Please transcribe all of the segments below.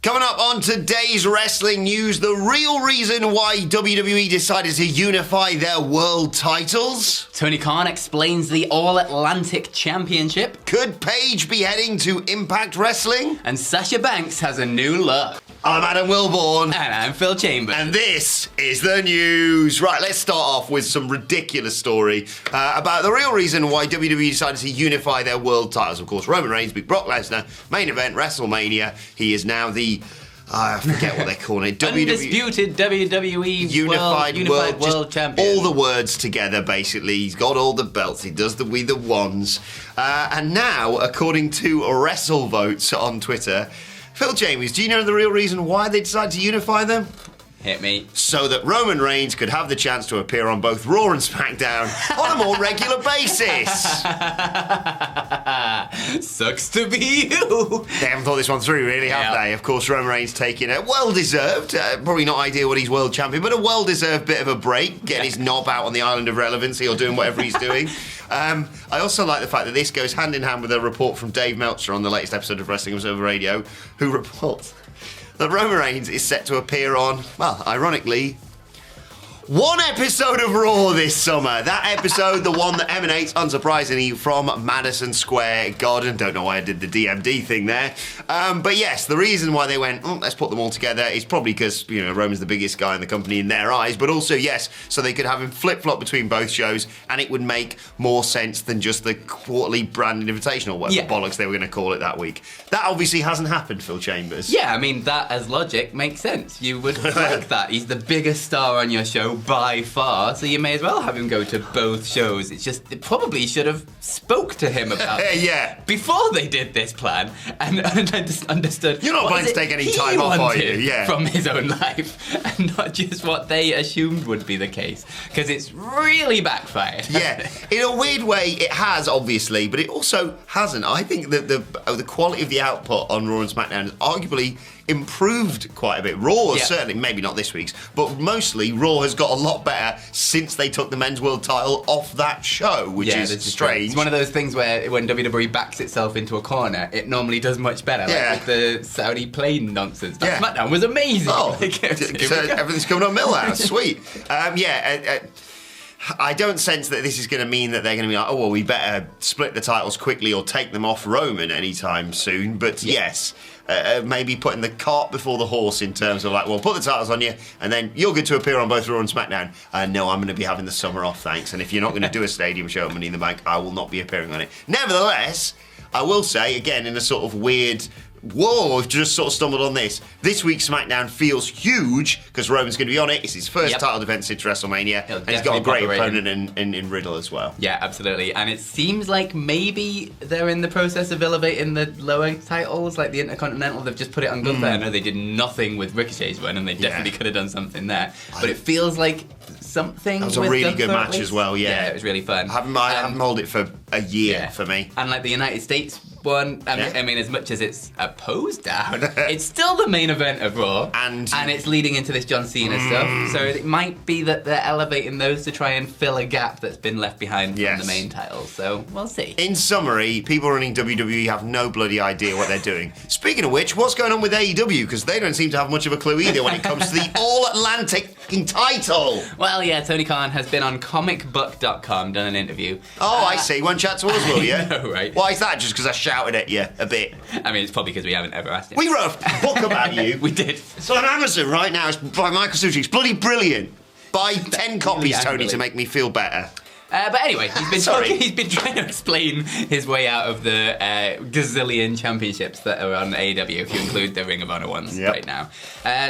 Coming up on today's wrestling news, the real reason why WWE decided to unify their world titles. Tony Khan explains the All-Atlantic Championship. Could Paige be heading to Impact Wrestling? And Sasha Banks has a new look. I'm Adam Wilborn. And I'm Phil Chambers. And this is the news. Right, let's start off with some ridiculous story about the real reason why WWE decided to unify their world titles. Of course, Roman Reigns beat Brock Lesnar, main event, WrestleMania. He is now the... I forget what they're calling it. Undisputed WWE Unified World Champion. All the words together, basically. He's got all the belts. He does the We the Ones. And now, according to WrestleVotes on Twitter, Phil Chambers, do you know the real reason why they decided to unify them? Hit me. So that Roman Reigns could have the chance to appear on both Raw and SmackDown on a more regular basis. Sucks to be you. They haven't thought this one through, really, have they? Of course, Roman Reigns taking a well-deserved, probably not ideal when he's world champion, but a well-deserved bit of a break, getting his knob out on the island of relevancy or doing whatever he's doing. I also like the fact that this goes hand in hand with a report from Dave Meltzer on the latest episode of Wrestling Observer Radio, who reports that Roman Reigns is set to appear on, well, ironically, one episode of Raw this summer. That episode, the one that emanates, unsurprisingly, from Madison Square Garden. Don't know why I did the DMD thing there. But yes, the reason why they went, let's put them all together is probably because, you know, Roman's the biggest guy in the company in their eyes, but also, yes, so they could have him flip-flop between both shows, and it would make more sense than just the quarterly branded invitational, whatever bollocks they were going to call it that week. That obviously hasn't happened, Phil Chambers. Yeah, I mean, that as logic makes sense. You would like that. He's the biggest star on your show by far, so you may as well have him go to both shows. It's just, they probably should have spoke to him about it before they did this plan and understood. You're not planning to take any time off, are you? Yeah. From his own life, and not just what they assumed would be the case, because it's really backfired. Yeah, in a weird way, it has, obviously, but it also hasn't. I think that the quality of the output on Raw and SmackDown has arguably improved quite a bit. Raw, certainly, maybe not this week's, but mostly Raw has got a lot better since they took the men's world title off that show, which is strange. It's one of those things where when WWE backs itself into a corner, it normally does much better. Yeah. Like with the Saudi plane nonsense. That SmackDown was amazing. Oh, so everything's coming on Millhouse. Sweet. I don't sense that this is going to mean that they're going to be like, oh, well, we better split the titles quickly or take them off Roman anytime soon. But yes, maybe putting the cart before the horse in terms of like, well, put the titles on you and then you're good to appear on both Raw and SmackDown. No, I'm going to be having the summer off, thanks. And if you're not going to do a stadium show at Money in the Bank, I will not be appearing on it. Nevertheless, I will say, again, in a sort of weird... Whoa, I've just sort of stumbled on this. This week's SmackDown feels huge because Roman's going to be on it. It's his first title defense since WrestleMania. And he's got a great opponent in Riddle as well. Yeah, absolutely. And it seems like maybe they're in the process of elevating the lower titles, like the Intercontinental. They've just put it on Gunther. I know they did nothing with Ricochet's win, and they definitely could have done something there. But it feels like something. That was a really good match as well, Yeah, it was really fun. I haven't held it for a year for me. And like the United States one, I mean, as much as it's a pose down, it's still the main event of Raw, and it's leading into this John Cena stuff. So it might be that they're elevating those to try and fill a gap that's been left behind from the main title. So we'll see. In summary, people running WWE have no bloody idea what they're doing. Speaking of which, what's going on with AEW? Because they don't seem to have much of a clue either when it comes to the All-Atlantic title. Well, yeah, Tony Khan has been on comicbook.com, done an interview. Oh, I see. Won't chat to us, will you? I know, right? Why is that? Just because I shouted at you a bit? I mean, it's probably because we haven't ever asked him. We wrote a book about you. We did. It's on Amazon right now. It's by Michael Suchi. It's bloody brilliant. Buy 10 copies, Tony, to make me feel better. But anyway, he's been trying to explain his way out of the gazillion championships that are on AEW, if you include the Ring of Honor ones right now.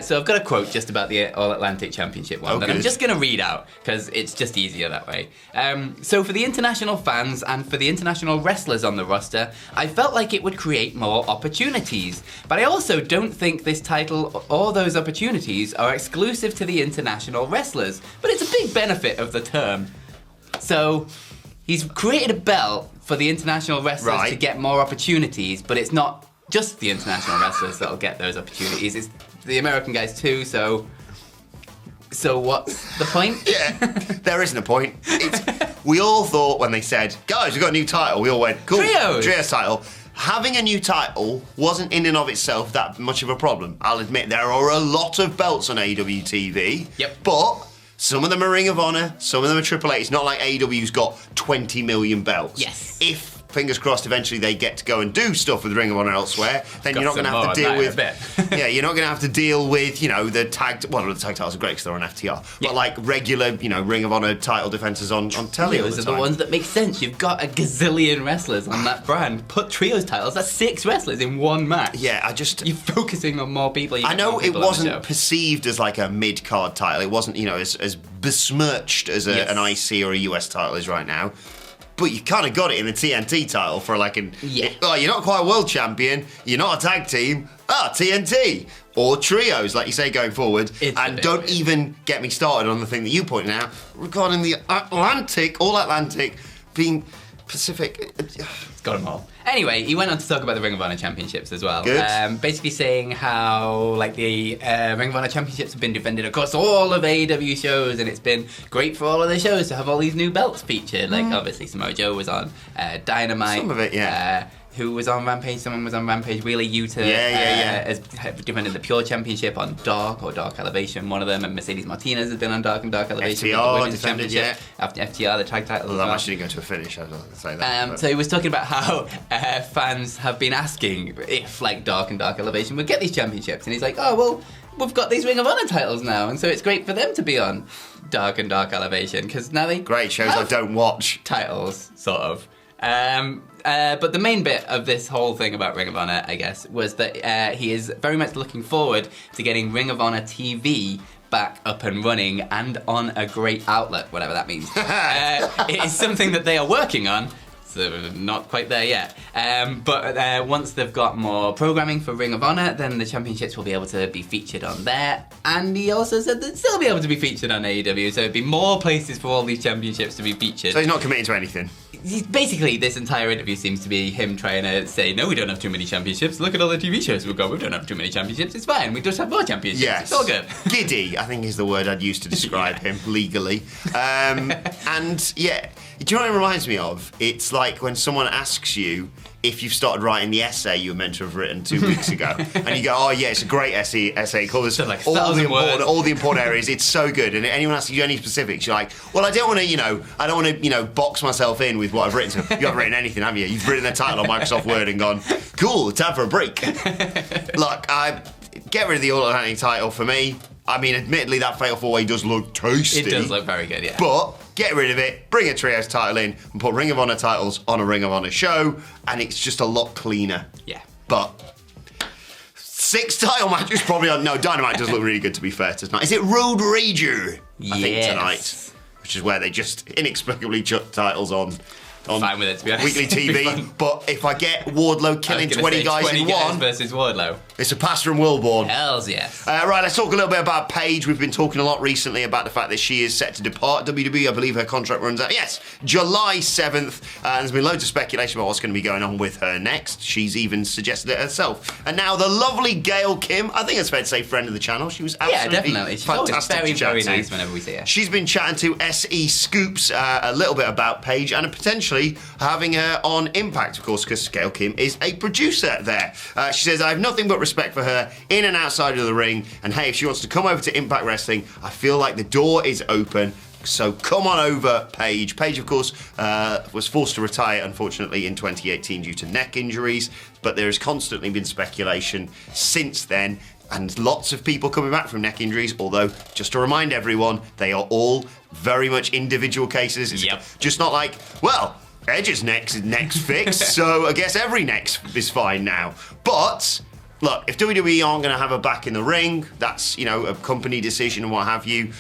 So I've got a quote just about the All-Atlantic Championship one that I'm just going to read out, because it's just easier that way. So for the international fans and for the international wrestlers on the roster, I felt like it would create more opportunities. But I also don't think this title or those opportunities are exclusive to the international wrestlers. But it's a big benefit of the term. So he's created a belt for the international wrestlers to get more opportunities, but it's not just the international wrestlers that'll get those opportunities. It's the American guys too, so what's the point? There isn't a point. We all thought when they said, guys, we've got a new title, we all went, cool, Trios title. having a new title wasn't in and of itself that much of a problem. I'll admit there are a lot of belts on AEW TV. Yep. But some of them are Ring of Honor, some of them are AAA. It's not like AEW's got 20 million belts. Yes. If, fingers crossed, eventually they get to go and do stuff with Ring of Honor elsewhere, then you're not going to have to deal with... yeah, you're not going to have to deal with, the tag... Well, the tag titles are great because they're on FTR. But, like, regular, Ring of Honor title defenses on telly all the time. Those are the ones that make sense. You've got a gazillion wrestlers on that brand. Put trios titles, that's 6 wrestlers in one match. Yeah, You're focusing on more people. I know it wasn't perceived as, like, a mid-card title. It wasn't, as besmirched as an IC or a US title is right now. But you kind of got it in the TNT title for like you're not quite a world champion, you're not a tag team, TNT. Or trios, like you say, going forward. And don't even get me started on the thing that you pointed out regarding the All Atlantic being Pacific. It's got them all. Anyway, he went on to talk about the Ring of Honor Championships as well. Good. Basically saying how the Ring of Honor Championships have been defended across all of AEW shows, and it's been great for all of the shows to have all these new belts featured. Like, obviously, Samoa Joe was on Dynamite. Some of it, yeah. Who was on Rampage? Someone was on Rampage. Wheeler Yuta has defended the Pure Championship on Dark or Dark Elevation, one of them. And Mercedes Martinez has been on Dark and Dark Elevation. FTR defended, After FTR, the tag title. Well, that match didn't go to a finish, I don't say that. So he was talking about how fans have been asking if, like, Dark and Dark Elevation would get these championships. And he's like, oh, well, we've got these Ring of Honor titles now. And so it's great for them to be on Dark and Dark Elevation. Because now they great shows I don't watch. Titles, sort of. But the main bit of this whole thing about Ring of Honor, I guess, was that he is very much looking forward to getting Ring of Honor TV back up and running and on a great outlet, whatever that means. It is something that they are working on, so we're not quite there yet. But once they've got more programming for Ring of Honor, then the championships will be able to be featured on there. And he also said they'd still be able to be featured on AEW, so it'd be more places for all these championships to be featured. So he's not committing to anything? Basically, this entire interview seems to be him trying to say, no, we don't have too many championships. Look at all the TV shows we've got. We don't have too many championships. It's fine. We just have more championships. Yes. It's all good. Giddy, I think is the word I'd use to describe him legally. And, yeah, do you know what it reminds me of? It's like when someone asks you if you've started writing the essay you were meant to have written 2 weeks ago. And you go, oh, yeah, it's a great essay. Covers like all the important areas. It's so good. And anyone asks you any specifics, you're like, well, I don't want to, box myself in with what I've written. So you haven't written anything, have you? You've written the title on Microsoft Word and gone, cool, time for a break. Look, get rid of the All Atlantic title for me. I mean, admittedly, that Fatal 4-Way does look tasty. It does look very good, yeah. But get rid of it, bring a trios title in, and put Ring of Honor titles on a Ring of Honor show, and it's just a lot cleaner. Yeah. But 6 title matches probably on... No, Dynamite does look really good, to be fair, tonight. Is it Road Rager? I think tonight. Which is where they just inexplicably chuck titles on fine with it, to be honest. Weekly TV. But if I get Wardlow killing 20 guys in one... versus Wardlow. It's a pass from Wilborn. Hells yes. Right, let's talk a little bit about Paige. We've been talking a lot recently about the fact that she is set to depart WWE. I believe her contract runs out, yes, July 7th. There's been loads of speculation about what's going to be going on with her next. She's even suggested it herself. And now the lovely Gail Kim, I think it's fair to say friend of the channel. She was absolutely definitely. She's fantastic very, to chat very to. nice whenever we see her. She's been chatting to SE Scoops a little bit about Paige and potentially having her on Impact, of course, because Gail Kim is a producer there. She says, I have nothing but respect for her in and outside of the ring, and hey, if she wants to come over to Impact Wrestling, I feel like the door is open. So come on over, Paige. Paige, of course, was forced to retire, unfortunately, in 2018 due to neck injuries, but there has constantly been speculation since then, and lots of people coming back from neck injuries, although, just to remind everyone, they are all very much individual cases. It's just not like, well, Edge's neck's fixed, so I guess every neck is fine now. But... look, if WWE aren't going to have her back in the ring, that's, a company decision and what have you.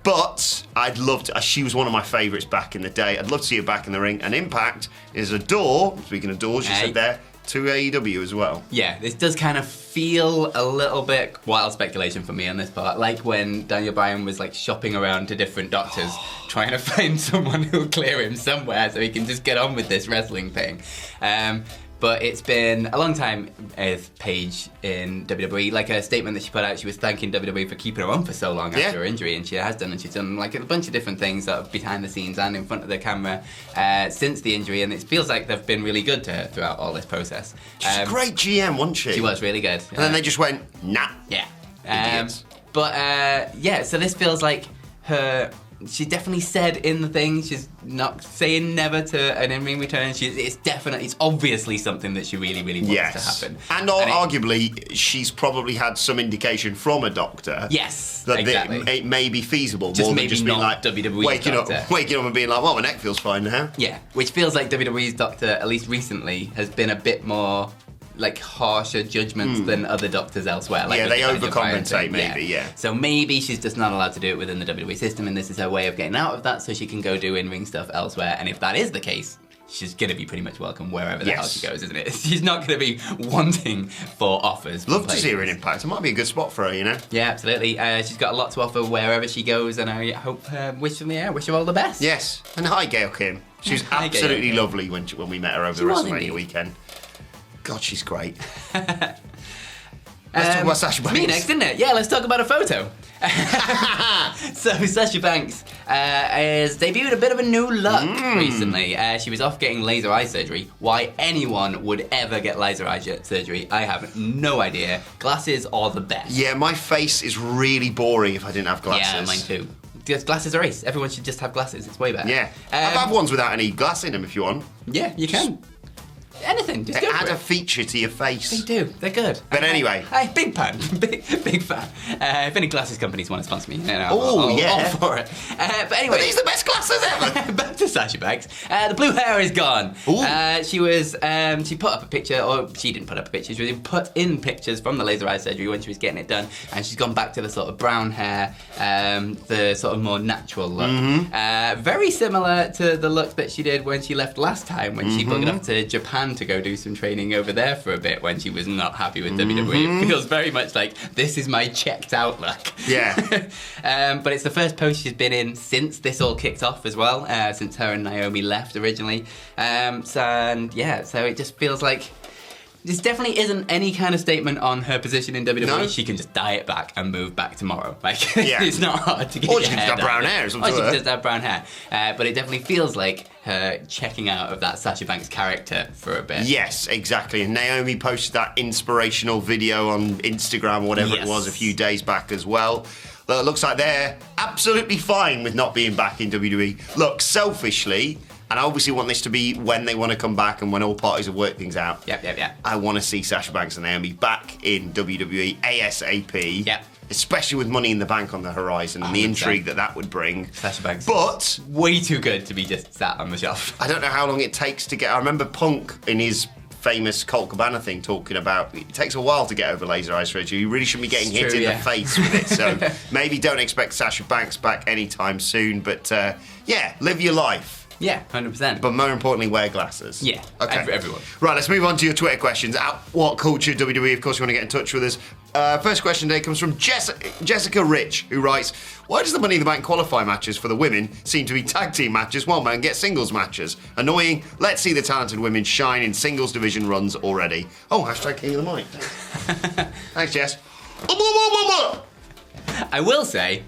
But I'd love to... she was one of my favourites back in the day. I'd love to see her back in the ring. And Impact is a door, speaking of doors, you said there, to AEW as well. Yeah, this does kind of feel a little bit wild speculation for me on this part. Like when Daniel Bryan was like shopping around to different doctors trying to find someone who'll clear him somewhere so he can just get on with this wrestling thing. But it's been a long time with Paige in WWE. Like a statement that she put out, she was thanking WWE for keeping her on for so long after her injury, and she has done, and she's done like a bunch of different things that are behind the scenes and in front of the camera since the injury, and it feels like they've been really good to her throughout all this process. She's a great GM, wasn't she? She was really good. And then they just went, nah. Yeah. Idiots. So this feels like her... She definitely said in the thing, she's not saying never to an in-ring return. It's obviously something that she really, really wants to happen. And arguably, she's probably had some indication from a doctor. Yes, that exactly. It may be feasible. Just more maybe than just not being like WWE's waking up and being like, well, my neck feels fine now. Yeah, which feels like WWE's doctor, at least recently, has been a bit more... like harsher judgments than other doctors elsewhere. Like they overcompensate maybe, yeah. So maybe she's just not allowed to do it within the WWE system, and this is her way of getting out of that so she can go do in-ring stuff elsewhere. And if that is the case, she's going to be pretty much welcome wherever the hell she goes, isn't it? She's not going to be wanting for offers. Love to see her in Impact. It might be a good spot for her, you know? Yeah, absolutely. She's got a lot to offer wherever she goes, and I hope, wish her all the best. Yes. And hi, Gail Kim. She was absolutely lovely when we met her over the WrestleMania weekend. God, she's great. Let's talk about Sasha Banks. Me next, isn't it? Yeah, let's talk about a photo. So Sasha Banks has debuted a bit of a new look recently. She was off getting laser eye surgery. Why anyone would ever get laser eye surgery, I have no idea. Glasses are the best. Yeah, my face is really boring if I didn't have glasses. Yeah, mine too. Glasses are ace. Everyone should just have glasses. It's way better. Yeah. I've had ones without any glass in them if you want. Yeah, you can. Anything, just they go for add it. a feature to your face. They do, they're good. But anyway. Hey, big fan, big fan. If any glasses companies want to sponsor me, I'll all for it. But anyway. Are these the best glasses ever? Back to Sasha Banks. The blue hair is gone. She put up a picture, or she didn't put up a picture, she put in pictures from the laser eye surgery when she was getting it done, and she's gone back to the sort of brown hair, the sort of more natural look. Very similar to the look that she did when she left last time, when she buggered off to Japan to go do some training over there for a bit when she was not happy with WWE. It feels very much like, this is my checked out look. Yeah. But it's the first post she's been in since this all kicked off as well, since her and Naomi left originally. So it just feels like this definitely isn't any kind of statement on her position in WWE. No. She can just dye it back and move back tomorrow. Like, it's not hard to get Or she can just have brown hair. Or she can just have brown hair. But it definitely feels like her checking out of that Sasha Banks character for a bit. Yes, exactly. And Naomi posted that inspirational video on Instagram or whatever it was a few days back as well. It looks like they're absolutely fine with not being back in WWE. Look, selfishly... And I obviously want this to be when they want to come back and when all parties have worked things out. Yep. I want to see Sasha Banks and Naomi back in WWE ASAP. Yep. Especially with Money in the Bank on the horizon and 100%. The intrigue that would bring. Sasha Banks. But way too good to be just sat on the shelf. I don't know how long it takes to get... I remember Punk in his famous Colt Cabana thing talking about it takes a while to get over laser eye surgery. You really shouldn't be getting hit in the face with it. So maybe don't expect Sasha Banks back anytime soon. But live your life. Yeah, 100%. But more importantly, wear glasses. Yeah, okay. Everyone. Right, let's move on to your Twitter questions. At WhatCulture WWE, of course, you want to get in touch with us. First question today comes from Jessica Rich, who writes, why does the Money in the Bank qualify matches for the women seem to be tag team matches while men get singles matches? Annoying. Let's see the talented women shine in singles division runs already. Oh, hashtag King of the Mic. Thanks, Jess. I will say...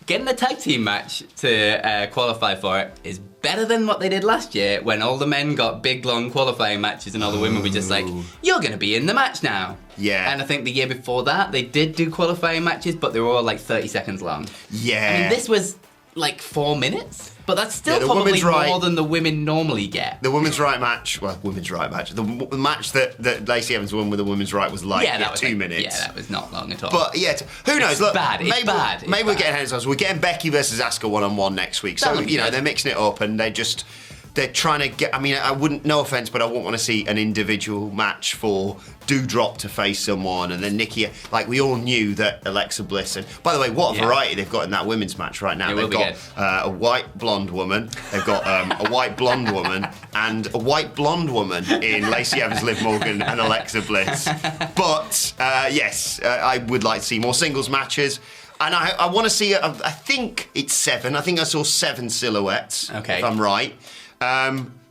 getting a tag team match to qualify for it is better than what they did last year when all the men got big, long qualifying matches and all the women were just like, you're going to be in the match now. Yeah. And I think the year before that, they did do qualifying matches, but they were all like 30 seconds long. Yeah. I mean, this was like 4 minutes, but that's still probably more than the women normally get. The women's right match, the match that Lacey Evans won with the women's right was like that was 2 minutes. Yeah, that was not long at all. But who knows? Look, it's bad. Maybe we're getting ahead of ourselves. We're getting Becky versus Asuka 1-on-1 next week. So, they're mixing it up and they're trying to get... I mean, I wouldn't... No offence, but I wouldn't want to see an individual match for Doudrop to face someone and then Nikki... Like, we all knew that Alexa Bliss... And by the way, what a variety they've got in that women's match right now. They've got a white blonde woman. They've got a white blonde woman and a white blonde woman in Lacey Evans, Liv Morgan and Alexa Bliss. But, I would like to see more singles matches. And I want to see... I think it's 7. I think I saw 7 silhouettes, if I'm right.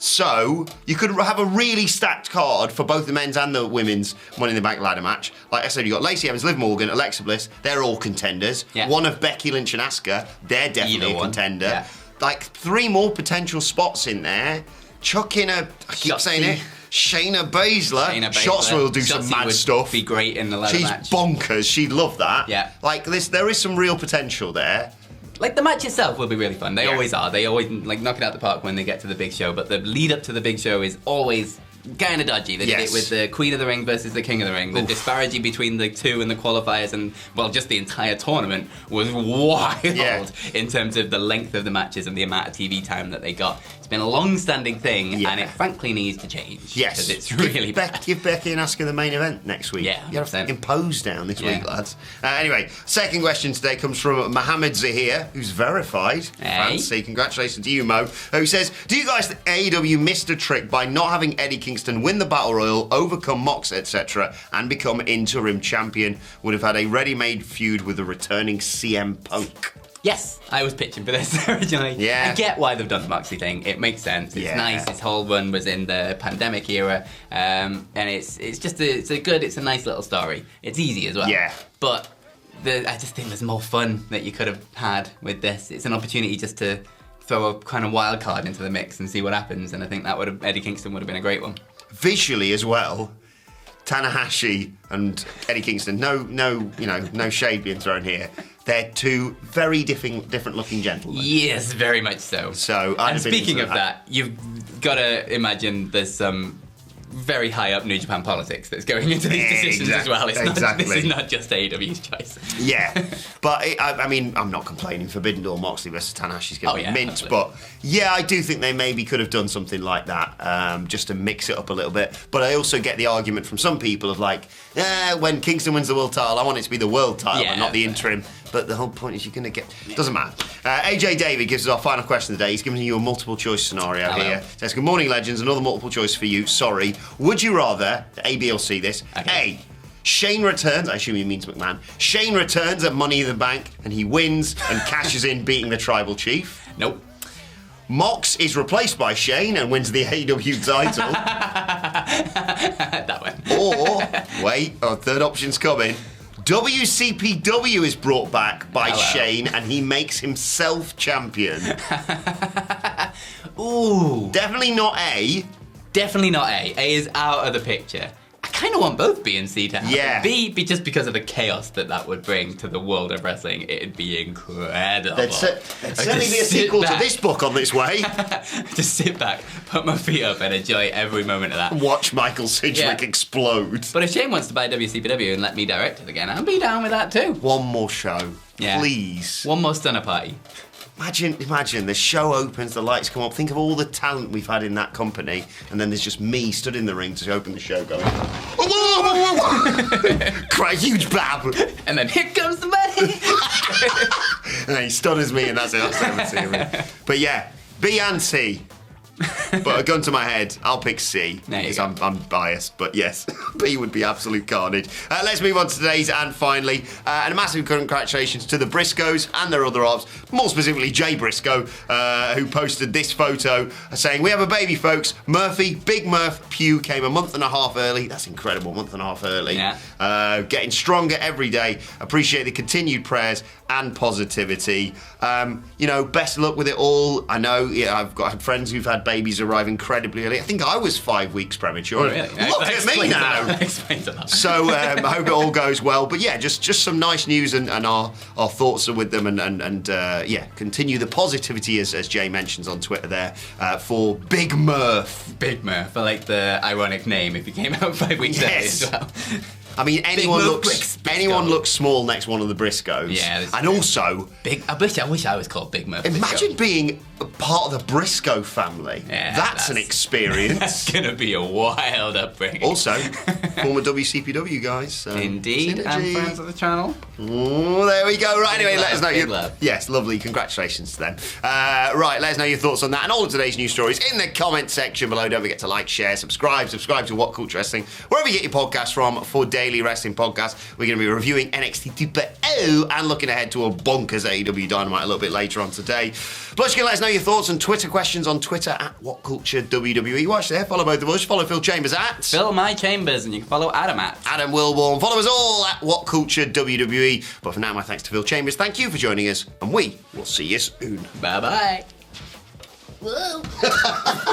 So you could have a really stacked card for both the men's and the women's Money in the Bank ladder match. Like I said, you've got Lacey Evans, Liv Morgan, Alexa Bliss. They're all contenders. Yeah. One of Becky Lynch and Asuka. They're definitely a contender. Yeah. Like 3 more potential spots in there. Chuck in I keep saying it, Shayna Baszler. Shotzi will do some mad stuff. Be great in the ladder match. She's bonkers. She'd love that. Yeah. Like there is some real potential there. Like, the match itself will be really fun. They always are. They always, like, knock it out the park when they get to the big show. But the lead up to the big show is always kind of dodgy. They did it with the Queen of the Ring versus the King of the Ring. The disparity between the two and the qualifiers and, well, just the entire tournament was wild in terms of the length of the matches and the amount of TV time that they got. It's been a long-standing thing, and it frankly needs to change. Yes. Because it's really bad. Give Becky and Asuka the main event next week. Yeah, 100%. You have to impose down this week, lads. Anyway, second question today comes from Mohammed Zahir, who's verified. Fancy. Congratulations to you, Mo. Who says, do you guys think AEW missed a trick by not having Eddie Kingston win the Battle Royal, overcome Mox, etc., and become interim champion? Would have had a ready-made feud with the returning CM Punk. Yes, I was pitching for this originally. Yeah. I get why they've done the Moxley thing. It makes sense. It's nice. His whole run was in the pandemic era, and it's a nice little story. It's easy as well. Yeah. But I just think there's more fun that you could have had with this. It's an opportunity just to throw a kind of wild card into the mix and see what happens. And I think Eddie Kingston would have been a great one. Visually as well, Tanahashi and Eddie Kingston. No shade being thrown here. They're 2 very different looking gentlemen. Yes, very much so. And speaking of that, you've got to imagine there's some very high up New Japan politics that's going into these decisions as well. This is not just AEW's choice. Yeah, but I'm not complaining. Forbidden Door Moxley versus Tanahashi's going to be mint, absolutely. But yeah, I do think they maybe could have done something like that just to mix it up a little bit. But I also get the argument from some people of like, when Kingston wins the world title, I want it to be the world title and not the interim. But the whole point is you're going to get... Doesn't matter. AJ David gives us our final question of the day. He's giving you a multiple choice scenario here. Says, good morning, legends. Another multiple choice for you. Sorry. Would you rather, A, B, or C this, A, Shane returns, I assume he means McMahon, Shane returns at Money in the Bank and he wins and cashes in beating the Tribal Chief? Nope. Mox is replaced by Shane and wins the AEW title. That one. Or, wait, our third option's coming. WCPW is brought back by Shane and he makes himself champion. Ooh. Definitely not A. Definitely not A. A is out of the picture. I kind of want both B and C to happen. Yeah. B, just because of the chaos that would bring to the world of wrestling. It'd be incredible. There'd certainly be a sequel to this book on this way. Just sit back, put my feet up and enjoy every moment of that. Watch Michael Sidgwick explode. But if Shane wants to buy WCPW and let me direct it again, I'd be down with that too. One more show, please. One more stunner party. Imagine the show opens, the lights come up. Think of all the talent we've had in that company, and then there's just me stood in the ring to open the show, going, quite a huge blab, and then here comes the money. And he stunners me, and that's it. That's the But yeah, B and C. But a gun to my head, I'll pick C because I'm biased. But yes, B would be absolute carnage. Let's move on to today's and finally. And a massive congratulations to the Briscoes and their other ops, more specifically Jay Briscoe, who posted this photo saying, we have a baby, folks. Murphy, Big Murph Pugh came a month and a half early. That's incredible, a month and a half early. Yeah. Getting stronger every day. Appreciate the continued prayers and positivity. Best luck with it all. I know, I've had friends who've had babies arrive incredibly early. I think I was 5 weeks premature. Oh, really? Look at me now. That explains a lot. So I hope it all goes well. But yeah, just some nice news and our thoughts are with them and continue the positivity as Jay mentions on Twitter there for Big Murph. Big Murph. I like the ironic name if you came out 5 weeks early as well. I mean, anyone looks small next to one of the Briscoes. Yeah, and also big. I wish I was called Big Murph. Imagine being a part of the Briscoe family. Yeah, that's an experience. That's gonna be a wild upbringing. Also, former WCPW guys. So indeed, synergy. and friends of the channel. Oh, there we go. Right, anyway, let us know. Love. Yes, lovely. Congratulations to them. Right, let us know your thoughts on that and all of today's news stories in the comment section below. Don't forget to like, share, subscribe to WhatCulture Wrestling, wherever you get your podcasts from for daily daily wrestling podcast. We're going to be reviewing NXT 2.0 and looking ahead to a bonkers AEW Dynamite a little bit later on today. Plus, you can let us know your thoughts and Twitter questions on Twitter at WhatCultureWWE. Watch there, follow both of us. Follow Phil Chambers at Phil My Chambers, and you can follow Adam at Adam Wilborn. Follow us all at WhatCultureWWE. But for now, my thanks to Phil Chambers. Thank you for joining us, and we will see you soon. Bye-bye. Whoa.